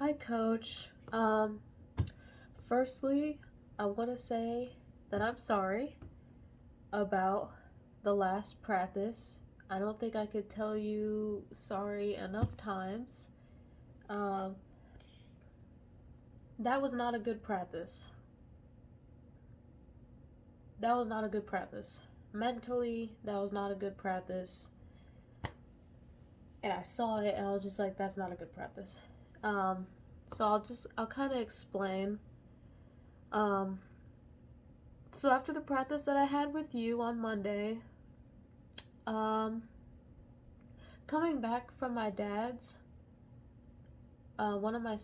Hi, Coach. Firstly, I want to say that I'm sorry about the last practice. I don't think I could tell you sorry enough times. Um, that was not a good practice. That was not a good practice. Mentally, that was not a good practice. And I saw it and I was just like, that's not a good practice. Um, I'll kind of explain. Um, so after the practice that I had with you on Monday, Um, coming back from my dad's, one of my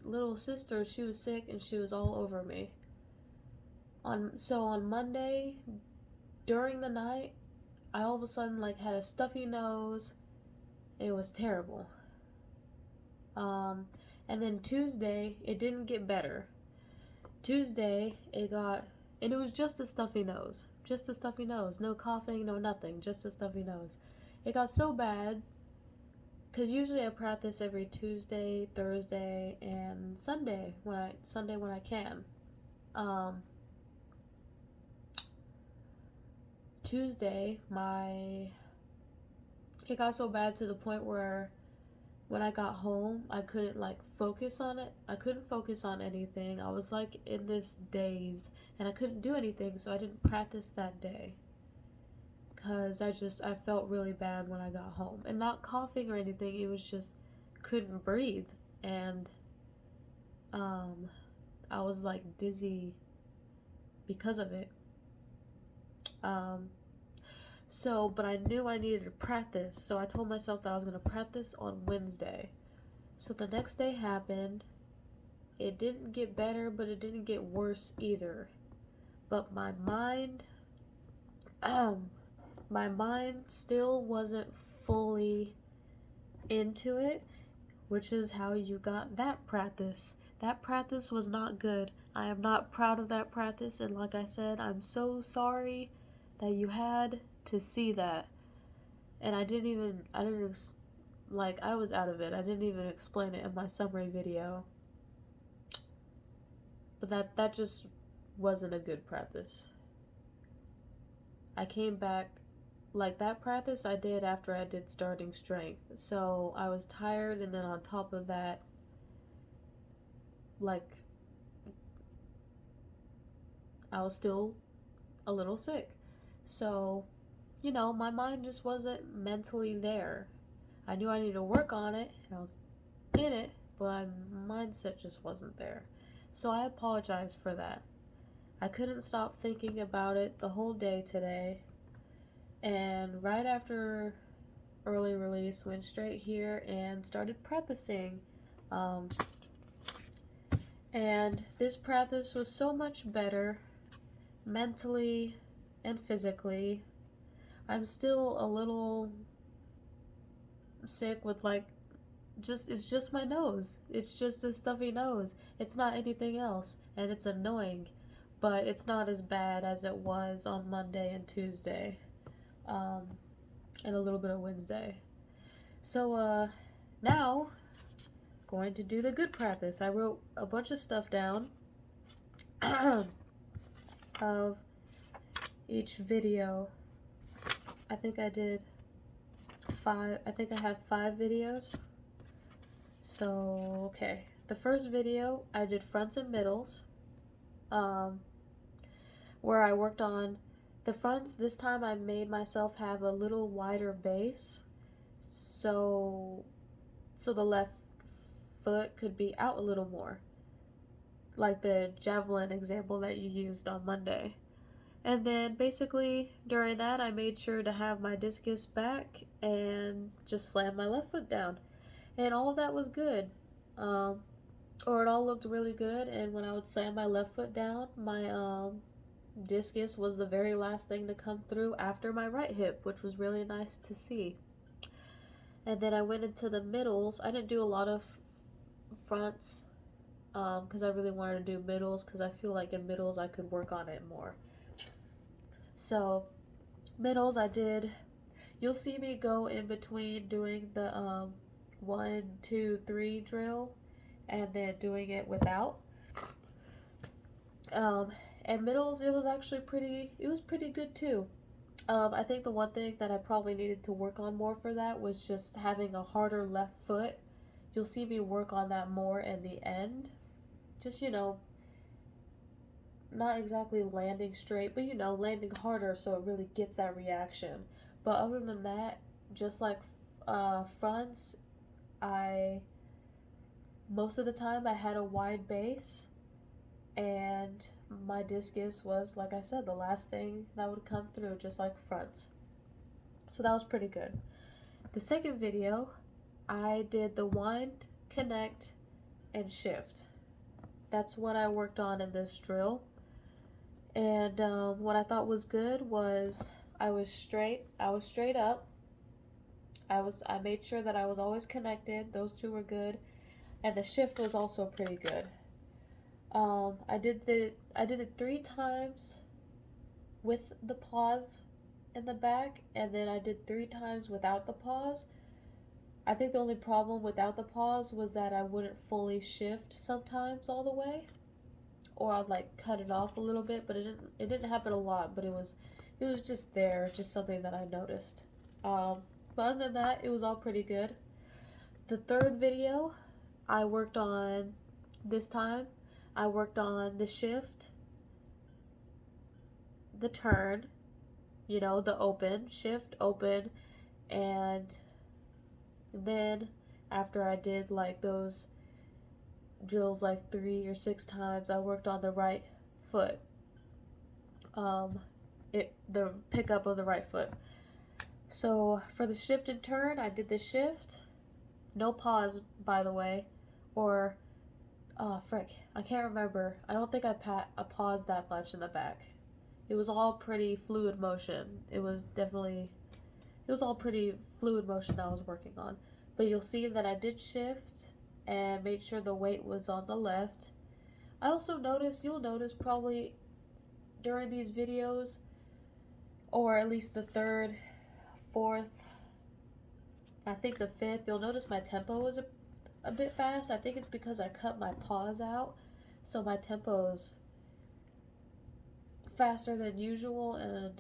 little sisters, she was sick and she was all over me. On Monday during the night, I all of a sudden like had a stuffy nose. It was terrible. Um, and then Tuesday, it didn't get better. Tuesday, and it was just a stuffy nose, no coughing, no nothing, just a stuffy nose. It got so bad because usually I practice every Tuesday, Thursday, and Sunday when I can. Um, Tuesday, my it got so bad to the point where when I got home, I couldn't like focus on it. I couldn't focus on anything. I was like in this daze, and I couldn't do anything, so I didn't practice that day. Cause I felt really bad when I got home, and not coughing or anything. It was just couldn't breathe, and um, I was like dizzy because of it. Um, but I knew I needed to practice, so I told myself that I was going to practice on Wednesday. So the next day happened. It didn't get better, but it didn't get worse either. But um, my mind still wasn't fully into it, which is how you got that practice. That practice was not good. I am not proud of that practice, and like I said, I'm so sorry that you had to see that. And I didn't, like, I was out of it. I didn't even explain it in my summary video. But that just wasn't a good practice. I came back, like, that practice I did after I did starting strength. So I was tired, and then on top of that, like, I was still a little sick. So, my mind just wasn't mentally there. I knew I needed to work on it, and I was in it, but my mindset just wasn't there. So I apologize for that. I couldn't stop thinking about it the whole day today, and right after early release, went straight here and started practicing. Um, and this practice was so much better mentally and physically. I'm still a little sick with like it's just my nose. It's just a stuffy nose. It's not anything else, and it's annoying, but it's not as bad as it was on Monday and Tuesday, um, and a little bit of Wednesday. So now going to do the good practice. I wrote a bunch of stuff down of each video. I think I did 5. I think I have 5 videos. So okay, the first video I did fronts and middles. Um, where I worked on the fronts. This time I made myself have a little wider base, so the left foot could be out a little more, like the javelin example that you used on Monday. And then basically during that I made sure to have my discus back and just slam my left foot down. And all of that was good. Um, or it all looked really good, and when I would slam my left foot down, my discus was the very last thing to come through after my right hip, which was really nice to see. And then I went into the middles. I didn't do a lot of fronts because I really wanted to do middles because I feel like in middles I could work on it more. So middles I did. You'll see me go in between doing the 1, 2, 3 drill, and then doing it without. Um, and middles, it was actually pretty good too. I think the one thing that I probably needed to work on more for that was just having a harder left foot. You'll see me work on that more in the end. Just, not exactly landing straight, but landing harder so it really gets that reaction. But other than that, just like fronts, I most of the time I had a wide base, and my discus was, like I said, the last thing that would come through, just like fronts. So that was pretty good. The second video, I did the wind, connect, and shift. That's what I worked on in this drill. And what I thought was good was I was straight up. I made sure that I was always connected. Those two were good, and the shift was also pretty good. I did it 3 times with the pause in the back, and then I did 3 times without the pause. I think the only problem without the pause was that I wouldn't fully shift sometimes all the way, or I'd like cut it off a little bit, but it didn't happen a lot, but it was just there, just something that I noticed. But other than that, it was all pretty good. The third video I worked on this time, I worked on the shift, the turn, the open, shift, open, and then after I did like those drills like 3 or 6 times, I worked on the right foot. The pickup of the right foot. So for the shift and turn, I did the shift, no pause, by the way, or oh frick, I can't remember. I don't think I paused that much in the back. It was all pretty fluid motion. It was all pretty fluid motion that I was working on. But you'll see that I did shift and made sure the weight was on the left. I also you'll notice probably during these videos, or at least the third, fourth, I think the fifth, you'll notice my tempo is a bit fast. I think it's because I cut my pause out, so my tempo's faster than usual, and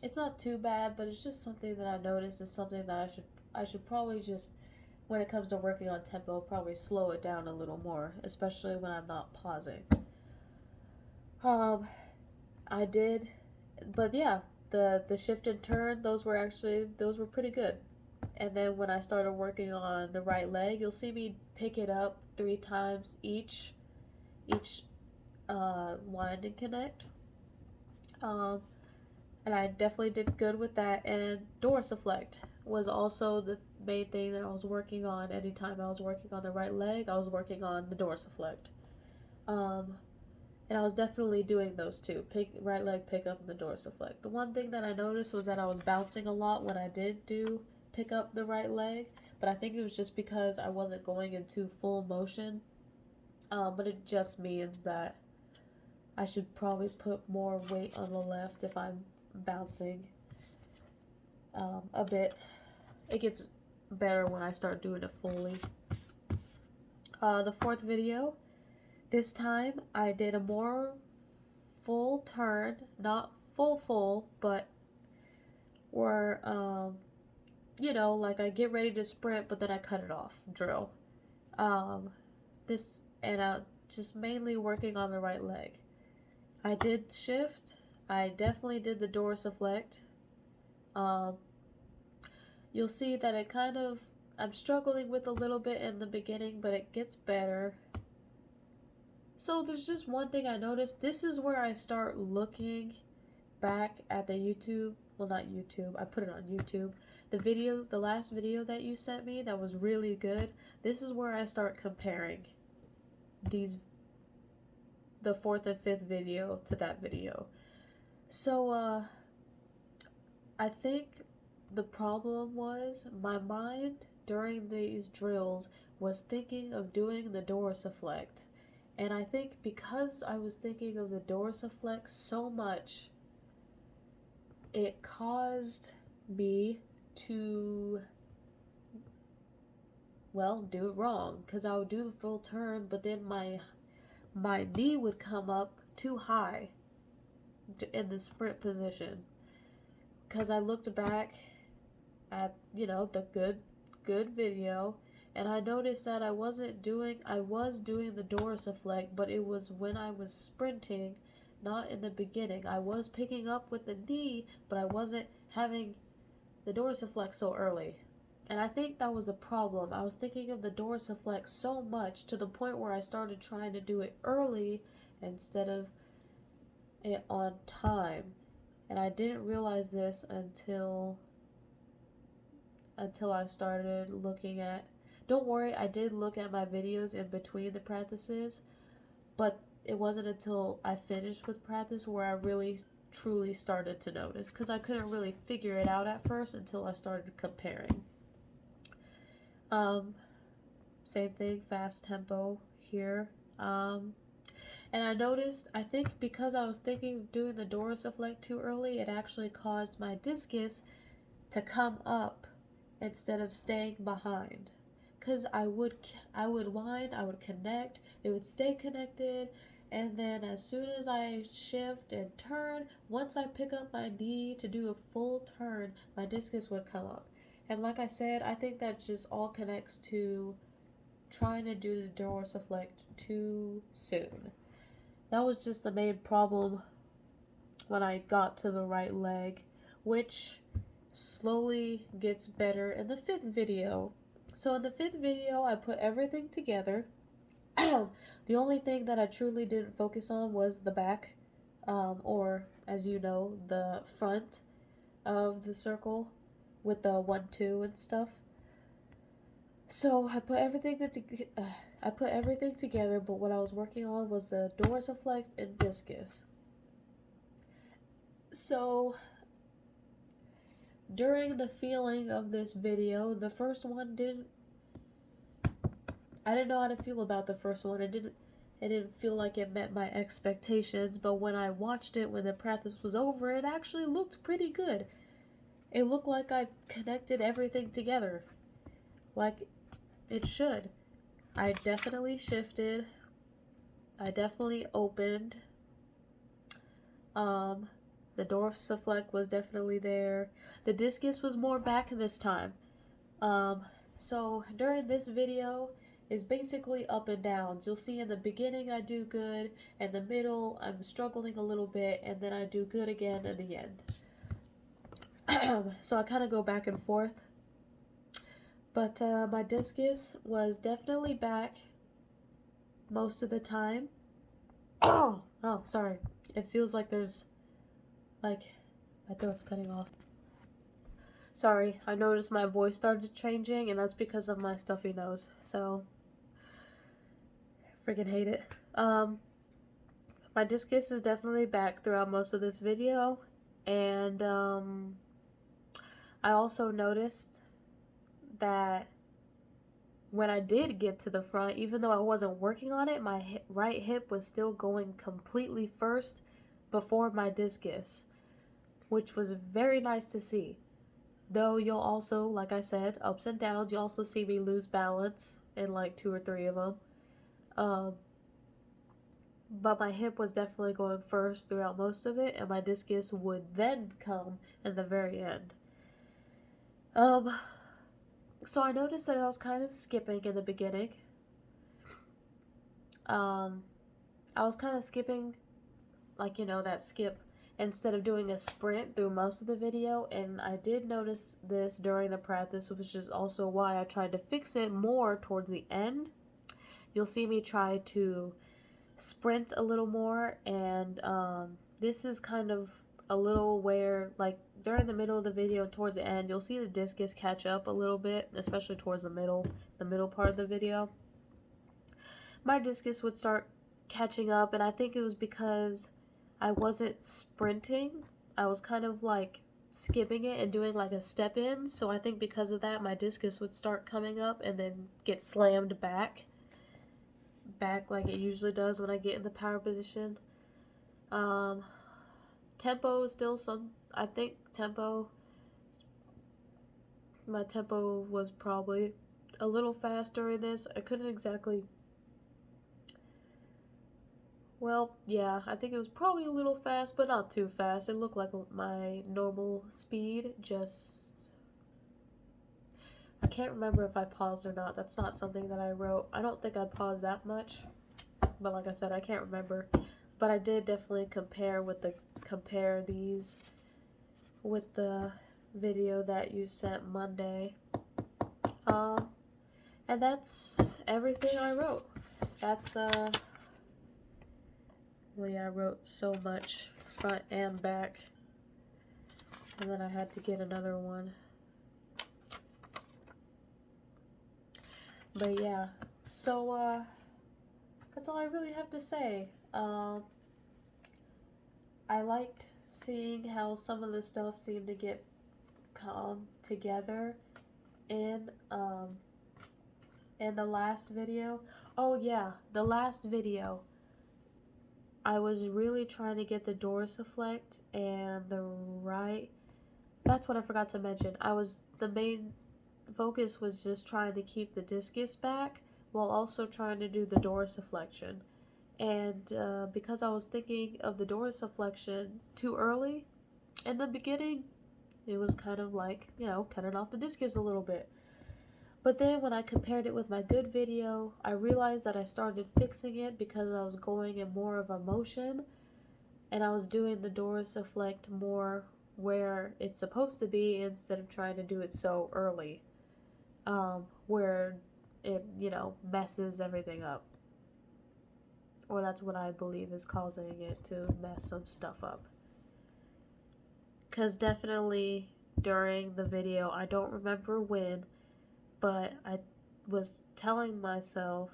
it's not too bad, but it's just something that I noticed. Is something that I should probably just, when it comes to working on tempo, probably slow it down a little more, especially when I'm not pausing. I did, but yeah, the shift and turn, those were pretty good. And then when I started working on the right leg, you'll see me pick it up 3 times each wind and connect. And I definitely did good with that. And dorsiflect was also the main thing that I was working on. Anytime I was working on the right leg, I was working on the dorsiflect. And I was definitely doing those two, right leg pickup and the dorsiflect. The one thing that I noticed was that I was bouncing a lot when I did pick up the right leg, but I think it was just because I wasn't going into full motion. But it just means that I should probably put more weight on the left if I'm bouncing a bit. It gets better when I start doing it fully. The fourth video, this time I did a more full turn, not full, but where like I get ready to sprint, but then I cut it off drill. This, and just mainly working on the right leg. I did shift. I definitely did the dorsiflect. You'll see that it I'm struggling with a little bit in the beginning, but it gets better. So there's just one thing I noticed. This is where I start looking back at the YouTube. Well, not YouTube. I put it on YouTube. The last video that you sent me that was really good. This is where I start comparing the fourth and fifth video to that video. So, I think the problem was my mind during these drills was thinking of doing the dorsiflect. And I think because I was thinking of the dorsiflect so much, it caused me to well, do it wrong, because I would do the full turn, but then my knee would come up too high in the sprint position, because I looked back at, you know, the good video, and I noticed that I was doing the dorsiflex, but it was when I was sprinting, not in the beginning. I was picking up with the knee, but I wasn't having the dorsiflex so early. And I think that was a problem. I was thinking of the dorsiflex so much to the point where I started trying to do it early instead of it on time. And I didn't realize this until I started looking at. Don't worry, I did look at my videos in between the practices, but it wasn't until I finished with practice where I really truly started to notice, because I couldn't really figure it out at first until I started comparing. Same thing, fast tempo here. And I noticed, I think because I was thinking of doing the dorsiflex too early, it actually caused my discus to come up instead of staying behind. Because I would wind, I would connect, it would stay connected, and then as soon as I shift and turn, once I pick up my knee to do a full turn, my discus would come up. And like I said, I think that just all connects to trying to do the dorsiflex too soon. That was just the main problem when I got to the right leg, which slowly gets better in the 5th video. So in the 5th video, I put everything together. The only thing that I truly didn't focus on was the back, or as you know, the front of the circle with the 1, 2 and stuff. So I put everything together, but what I was working on was the dorsiflex and discus. So during the feeling of this video, the first one I didn't know how to feel about the first one. It didn't feel like it met my expectations, but when I watched it when the practice was over, it actually looked pretty good. It looked like I connected everything together, like it should. I definitely shifted. I definitely opened. The dorsiflex was definitely there. The discus was more back this time. So during this video is basically up and downs. You'll see in the beginning I do good, and the middle I'm struggling a little bit, and then I do good again in the end. So I kind of go back and forth. But my discus was definitely back most of the time. Oh, sorry. It feels like there's, like, my throat's cutting off. Sorry, I noticed my voice started changing, and that's because of my stuffy nose. So, freaking hate it. My discus is definitely back throughout most of this video, and I also noticed that when I did get to the front, even though I wasn't working on it, my right hip was still going completely first before my discus, which was very nice to see. Though you'll also, like I said, ups and downs, you also see me lose balance in like 2 or 3 of them. But my hip was definitely going first throughout most of it, and my discus would then come in the very end. So I noticed that I was kind of skipping in the beginning. I was kind of skipping, like, you know, that skip instead of doing a sprint through most of the video, and I did notice this during the practice, which is also why I tried to fix it more towards the end. You'll see me try to sprint a little more, and this is kind of a little where, like, during the middle of the video towards the end, you'll see the discus catch up a little bit, especially towards the middle part of the video. My discus would start catching up, and I think it was because I wasn't sprinting. I was kind of like skipping it and doing like a step in, so I think because of that my discus would start coming up and then get slammed back like it usually does when I get in the power position. Tempo is still I think my tempo was probably a little fast during this. I couldn't exactly. Well, yeah, I think it was probably a little fast, but not too fast. It looked like my normal speed, just. I can't remember if I paused or not. That's not something that I wrote. I don't think I paused that much, but like I said, I can't remember. But I did definitely compare these with the video that you sent Monday. Um, and that's everything I wrote. That's well, yeah, I wrote so much front and back, and then I had to get another one. But yeah, so that's all I really have to say. I liked seeing how some of the stuff seemed to get come together in in the last video. Oh yeah, the last video. I was really trying to get the Dorsiflect and the right. That's what I forgot to mention. The main focus was just trying to keep the discus back while also trying to do the dorsiflexion. And because I was thinking of the dorsiflexion too early in the beginning, it was kind of like, cutting off the discus a little bit. But then when I compared it with my good video, I realized that I started fixing it because I was going in more of a motion and I was doing the dorsiflect more where it's supposed to be instead of trying to do it so early, where it, messes everything up. Or that's what I believe is causing it to mess some stuff up. Because definitely during the video, I don't remember when, but I was telling myself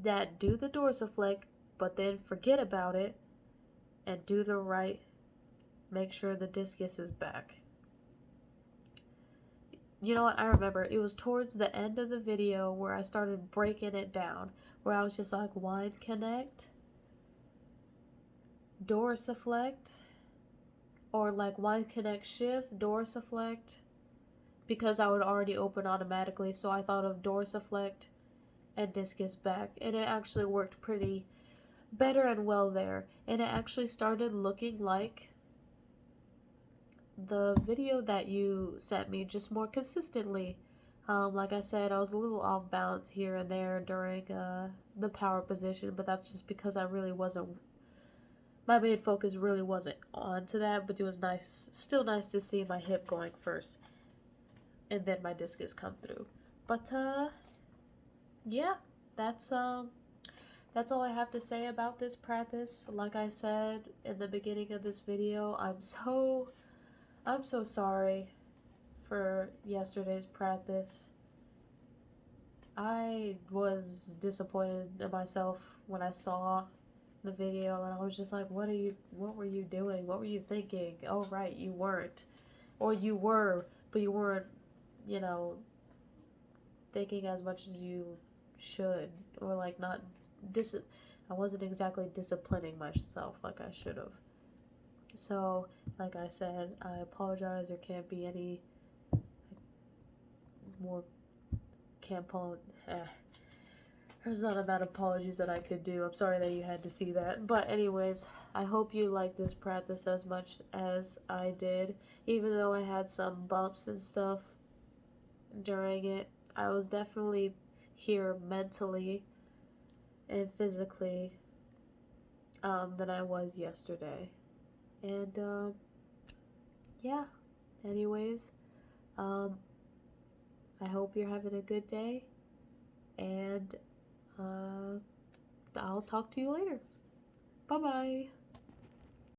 that do the dorsiflect, but then forget about it and do the right, make sure the discus is back. You know what, I remember, it was towards the end of the video where I started breaking it down, where I was just like, wind connect, dorsiflect, or like wind connect shift, dorsiflect, because I would already open automatically, so I thought of dorsiflect and discus back, and it actually worked pretty better and well there, and it actually started looking like the video that you sent me, just more consistently. Like I said, I was a little off balance here and there during the power position, but that's just because I really wasn't, my main focus really wasn't onto that, but it was still nice to see my hip going first and then my discus come through. But yeah, that's all I have to say about this practice. Like I said in the beginning of this video, I'm so sorry for yesterday's practice. I was disappointed in myself when I saw the video, and I was just like, what were you doing? What were you thinking? Oh right, you weren't. Or you were, but you weren't, you know, thinking as much as you should, or like not I wasn't exactly disciplining myself like I should have. So, like I said, I apologize. There can't be any more there's not amount of apologies that I could do. I'm sorry that you had to see that. But anyways, I hope you like this practice as much as I did. Even though I had some bumps and stuff during it, I was definitely here mentally and physically than I was yesterday. And yeah, anyways, I hope you're having a good day, and I'll talk to you later. Bye bye.